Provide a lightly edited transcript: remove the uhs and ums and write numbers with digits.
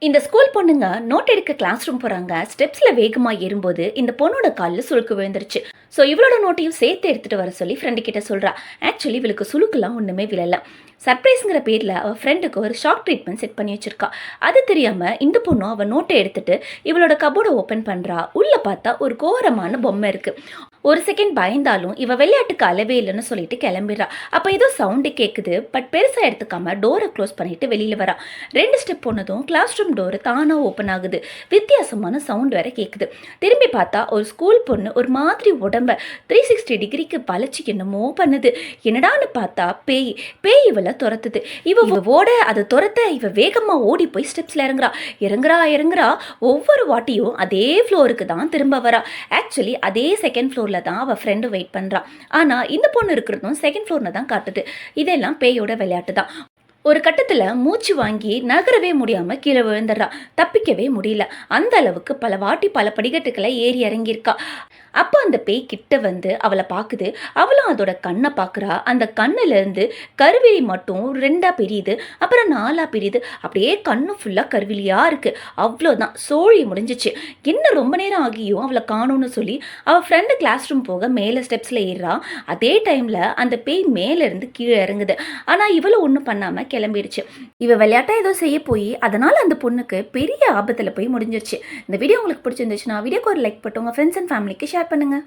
இந்த ஸ்கூல் பொண்ணுங்க நோட் எடுக்க கிளாஸ் ரூம் போறாங்க. ஸ்டெப்ஸ்ல வேகமா ஏறும்போது இந்த பொண்ணோட கால்ல சுளுக்கு விழுந்துருச்சு. ஸோ இவளோட நோட்டையும் சேர்த்து எடுத்துட்டு வர சொல்லி ஃப்ரெண்டு கிட்ட சொல்றா. ஆக்சுவலி இவளுக்கு சுளுக்குலாம் ஒண்ணுமே விழல. சர்ப்ரைஸ்ங்கிற பேர்ல அவ ஃப்ரெண்டுக்கு ஒரு ஷாக் ட்ரீட்மெண்ட் செட் பண்ணி வச்சிருக்கா. அது தெரியாம இந்த பொண்ணும் அவ நோட்டை எடுத்துட்டு இவளோட கபோர்டை ஓபன் பண்றா. உள்ள பார்த்தா ஒரு கோரமான பொம்மை இருக்கு. ஒரு செகண்ட் பயந்தாலும் இவ விளையாட்டுக்கு அளவே இல்லைன்னு சொல்லிட்டு கிளம்பிடுறா. அப்ப ஏதோ சவுண்டு கேட்குது. பட் பெருசா எடுத்துக்காம டோரை க்ளோஸ் பண்ணிட்டு வெளியில வரா. 2 ஸ்டெப் போனதும் கிளாஸ் ரூம் டோர் தானா ஓப்பன் ஆகுது. வித்தியாசமான சவுண்ட் வேற கேட்குது. திரும்பி பார்த்தா ஒரு ஸ்கூல் பொண்ணு ஒரு மாதிரி உடம்ப 360 டிகிரிக்கு வளைச்சு என்னமோ பண்ணுது. என்னடான்னு பார்த்தா பேய். பேய் இவளை துரத்துது. இவ ஓட அதை துரத்த இவ வேகமா ஓடி போய் ஸ்டெப்ஸ்ல இறங்குறா. இறங்குறா. ஒவ்வொரு வாட்டியும் அதே ஃப்ளோருக்கு தான் திரும்ப வரா. ஆக்சுவலி அதே செகண்ட் ஃப்ளோர்ல தான் அவ ஃப்ரெண்டு வெயிட் பண்றா. ஆனா இந்த பொண்ணு இருக்கிறதும் செகண்ட் ஃப்ளோர்ல தான் காட்டுது. இதெல்லாம் பேயோட விளையாட்டு தான். ஒரு கட்டத்துல மூச்சு வாங்கி நகரவே முடியாம கீழே விழுந்துடுறா. தப்பிக்கவே முடியல. அந்த அளவுக்கு பல வாட்டி பல படிக்கட்டுக்களை ஏறி இறங்கியிருக்கா. அப்போ அந்த பேய் கிட்ட வந்து அவளை பார்க்குது. அவளும் அதோட கண்ணை பார்க்குறா. அந்த கண்ணுல இருந்து கருவிழி மட்டும் 2ஆ பிரியுது. அப்புறம் 4ஆ பிரியுது. அப்படியே கண்ணு ஃபுல்லா கருவிழியா இருக்கு. அவ்வளோதான், சோழி முடிஞ்சிச்சு. என்ன ரொம்ப நேரம் ஆகியும் அவளை காணும்னு சொல்லி அவள் ஃப்ரெண்டு கிளாஸ் ரூம் போக மேலே ஸ்டெப்ஸில் ஏறுறா. அதே டைமில் அந்த பேய் மேலேருந்து கீழே இறங்குது. ஆனால் இவளும் ஒன்றும் பண்ணாமல் கிளம்பிடுச்சு. இவ விளையாட்டா ஏதோ செய்ய போய் அதனால் அந்த பொண்ணுக்கு பெரிய ஆபத்தில் போய் முடிஞ்சிருச்சு. இந்த வீடியோ உங்களுக்கு பிடிச்சிருந்துச்சுன்னா வீடியோக்கு ஒரு லைக் போட்டு உங்கள் ஃப்ரெண்ட்ஸ் அண்ட் ஃபேமிலிக்கு ஷேர் பண்ணுங்கள்.